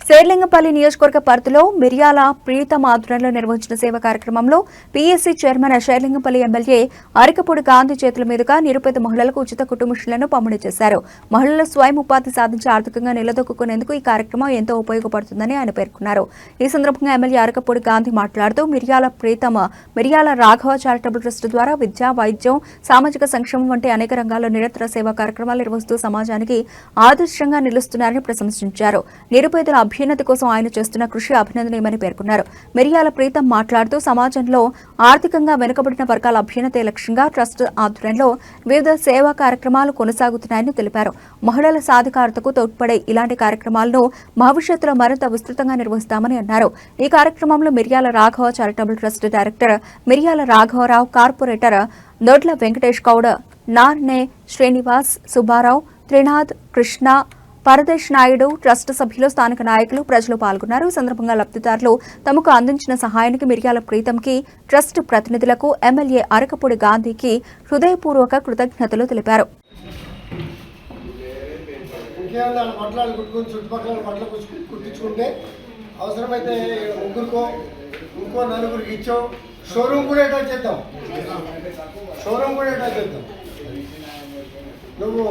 శేర్లింగంపల్లి నియోజకవర్గ పరిధిలో మిర్యాల ప్రీతం ఆధ్వర్యంలో నిర్వహించిన సేవా కార్యక్రమంలో PSC chairman Serilingampally MLA Arikapudi Gandhi చేతుల మీదుగా నిరుపేద మహిళలకు ఉచిత కుటుంబిషన్లను పంపిణీ చేశారు. మహిళలు స్వయం ఉపాధి సాధించి ఆర్థికంగా నిలదొక్కునేందుకు ఈ కార్యక్రమం ఎంతో ఉపయోగపడుతుందని ఆయన పేర్కొన్నారు. ఈ సందర్భంగా ఎమ్మెల్యే అరికపూడి గాంధీ మాట్లాడుతూ మిర్యాల ప్రీతం మిర్యాల రాఘవ చారిటబుల్ ట్రస్ట్ ద్వారా విద్య, వైద్యం, సామాజిక సంక్షేమం వంటి అనేక రంగాల్లో నిరంతర సేవా కార్యక్రమాలు నిర్వహిస్తూ సమాజానికి ఆదర్శంగా నిలుస్తున్నారని ప్రశంసించారు. నిరుపేదల అభ్యున్నతి కోసం ఆయన చేస్తున్న కృషి అభినందనీయమని పేర్కొన్నారు. మిర్యాల ప్రీతం మాట్లాడుతూ సమాజంలో ఆర్థికంగా వెనుకబడిన వర్గాల అభ్యున్నతే లక్ష్యంగా ట్రస్ట్ ఆధ్వర్యంలో వివిధ సేవా కార్యక్రమాలు కొనసాగుతున్నాయని తెలిపారు. మహిళల సాధికారతకు తోడ్పడే ఇలాంటి కార్యక్రమాలను భవిష్యత్తులో మరింత విస్తృతంగా నిర్వహిస్తామని అన్నారు. ఈ కార్యక్రమంలో మిర్యాల రాఘవ చారిటబుల్ ట్రస్ట్ డైరెక్టర్ మిర్యాల రాఘవరావు, కార్పొరేటర్ దొడ్ల వెంకటేష్ గౌడ్, నార్నే శ్రీనివాస్, సుబ్బారావు, త్రినాథ్, కృష్ణ, పరదేశ్ నాయుడు, ట్రస్ట్ సభ్యులు, స్థానిక నాయకులు, ప్రజలు పాల్గొన్నారు. ఈ సందర్భంగా లబ్ధిదారులు తమకు అందించిన సహాయానికి మిర్యాల ప్రీతంకి, ట్రస్ట్ ప్రతినిధులకు, ఎమ్మెల్యే అరకపూడి గాంధీకి హృదయపూర్వక కృతజ్ఞతలు తెలిపారు. అవసరమైతే ముగ్గురికో ఇంకో నలుగురికి ఇచ్చో షోరూమ్ కూడా అటాచ్ చేద్దాం. నువ్వు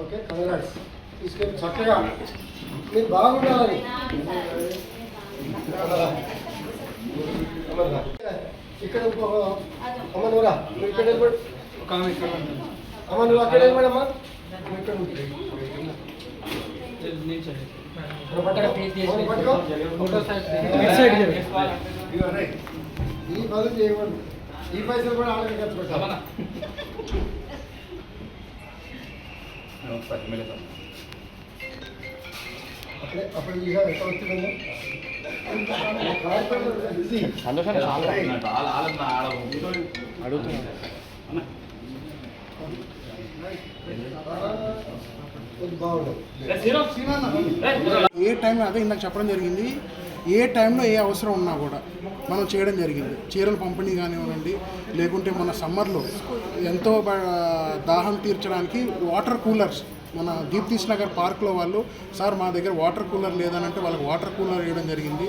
ఓకే, కంగ్రాట్స్. తీసుకెళ్ళి చక్కగా మీరు బాగుండాలని. ఇక్కడ అమ్మ నువ్వురా, నువ్వు ఇక్కడ నిలబడి. అమ్మ నువ్వు అక్కడ నిలబడమ్మా. ఇక్కడ ఈ పనులు చేయకూడదు. ఈ పైసలు కూడా ఆలోచన ఖర్చు పెట్టాలి. అప్పుడు ఎక్కడ వచ్చిందండి ఏ టైంలో అదే ఇందాక చెప్పడం జరిగింది. ఏ టైంలో ఏ అవసరం ఉన్నా కూడా మనం చేయడం జరిగింది. చీరల పంపిణీ కానివ్వండి, లేకుంటే మన సమ్మర్లో ఎంతో దాహం తీర్చడానికి వాటర్ కూలర్స్ మన దీప్తీస్ నగర్ పార్క్లో వాళ్ళు సార్ మా దగ్గర వాటర్ కూలర్ లేదనంటే వాళ్ళకి వాటర్ కూలర్ ఇవ్వడం జరిగింది.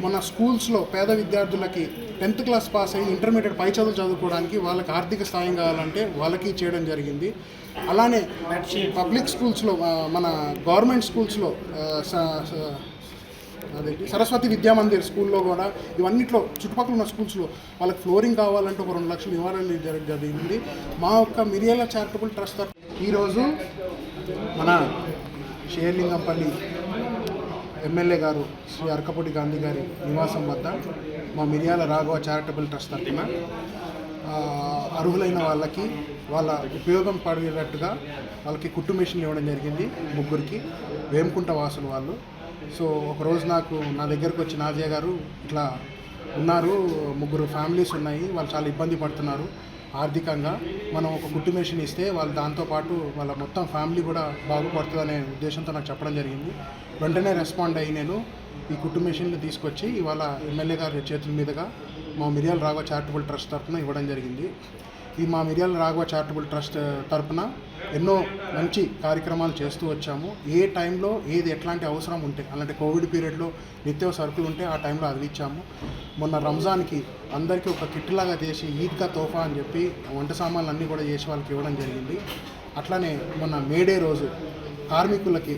మన స్కూల్స్లో పేద విద్యార్థులకి 10th క్లాస్ పాస్ అయ్యి ఇంటర్మీడియట్ పై చదువులు చదువుకోవడానికి వాళ్ళకి ఆర్థిక సాయం కావాలంటే వాళ్ళకి చేయడం జరిగింది. అలానే పబ్లిక్ స్కూల్స్లో మన గవర్నమెంట్ స్కూల్స్లో అదేంటి సరస్వతి విద్యామందిర్ స్కూల్లో కూడా ఇవన్నిట్లో చుట్టుపక్కల ఉన్న స్కూల్స్లో వాళ్ళకి ఫ్లోరింగ్ కావాలంటే ఒక 2 లక్షలు ఇవ్వాలని జరిగింది. మా యొక్క మిర్యాల చారిటబుల్ ట్రస్ట్ ఈరోజు మన షేర్లింగంపల్లి ఎమ్మెల్యే గారు శ్రీ అరకపూడి గాంధీ గారి నివాసం వద్ద మా మిర్యాల రాఘవ చారిటబుల్ ట్రస్ట్ తరఫున అర్హులైన వాళ్ళకి వాళ్ళ ఉపయోగం పడేటట్టుగా వాళ్ళకి కుట్టు మిషన్లు ఇవ్వడం జరిగింది. ముగ్గురికి వేమకుంట వాసులు వాళ్ళు. సో ఒకరోజు నా దగ్గరకు వచ్చి నాజయ్య గారు ఇట్లా ఉన్నారు, 3 ఫ్యామిలీస్ ఉన్నాయి, వాళ్ళు చాలా ఇబ్బంది పడుతున్నారు ఆర్థికంగా, మనం ఒక కుట్టు మెషిన్ ఇస్తే వాళ్ళు దాంతోపాటు వాళ్ళ మొత్తం ఫ్యామిలీ కూడా బాగుపడుతుందనే ఉద్దేశంతో నాకు చెప్పడం జరిగింది. వెంటనే రెస్పాండ్ అయ్యి నేను ఈ కుట్టు మెషిన్లు తీసుకొచ్చి ఇవాళ ఎమ్మెల్యే గారి చేతుల మీదుగా మా మిర్యాల రాఘవ చారిటబుల్ ట్రస్ట్ తరఫున ఇవ్వడం జరిగింది. ఈ మా మిర్యాల రాఘవ చారిటబుల్ ట్రస్ట్ తరఫున ఎన్నో మంచి కార్యక్రమాలు చేస్తూ వచ్చాము. ఏ టైంలో ఏది ఎట్లాంటి అవసరం ఉంటే, అలాంటి కోవిడ్ పీరియడ్లో నిత్య సరుకులు ఉంటే ఆ టైంలో అది ఇచ్చాము. మొన్న రంజాన్కి అందరికీ ఒక కిట్లాగా చేసి ఈద్గా తోఫా అని చెప్పి వంట సామాన్లు అన్నీ కూడా చేసి వాళ్ళకి ఇవ్వడం జరిగింది. అట్లానే మొన్న మేడే రోజు కార్మికులకి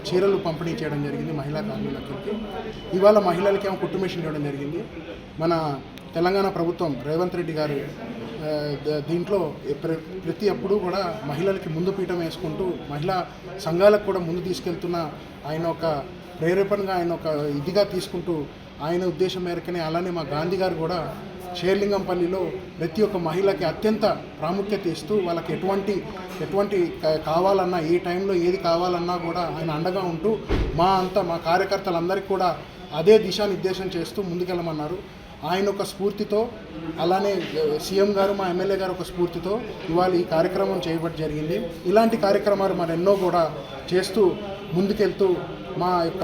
చీరలు పంపిణీ చేయడం జరిగింది, మహిళా కార్మికులకి. ఇవాళ మహిళలకి ఏమో కుట్టు మెషిన్ ఇవ్వడం జరిగింది. మన తెలంగాణ ప్రభుత్వం రేవంత్ రెడ్డి గారు దీంట్లో ప్రతి అప్పుడు కూడా మహిళలకి ముందు పీఠం వేసుకుంటూ మహిళా సంఘాలకు కూడా ముందు తీసుకెళ్తున్న ఆయన ఒక ప్రేరేపణగా, ఆయన ఒక ఇదిగా తీసుకుంటూ ఆయన ఉద్దేశం మేరకనే అలానే మా గాంధీ గారు కూడా షేర్లింగంపల్లిలో ప్రతి ఒక్క మహిళకి అత్యంత ప్రాముఖ్యత ఇస్తూ వాళ్ళకి ఎటువంటి కావాలన్నా, ఏ టైంలో ఏది కావాలన్నా కూడా ఆయన అండగా ఉంటూ మా కార్యకర్తలందరికీ కూడా అదే దిశానిర్దేశం చేస్తూ ముందుకెళ్ళమన్నారు. ఆయన ఒక స్ఫూర్తితో, అలానే సీఎం గారు మా ఎమ్మెల్యే గారు ఒక స్ఫూర్తితో ఇవాళ ఈ కార్యక్రమం చేయబడి జరిగింది. ఇలాంటి కార్యక్రమాలు మరెన్నో కూడా చేస్తూ ముందుకెళ్తూ మా యొక్క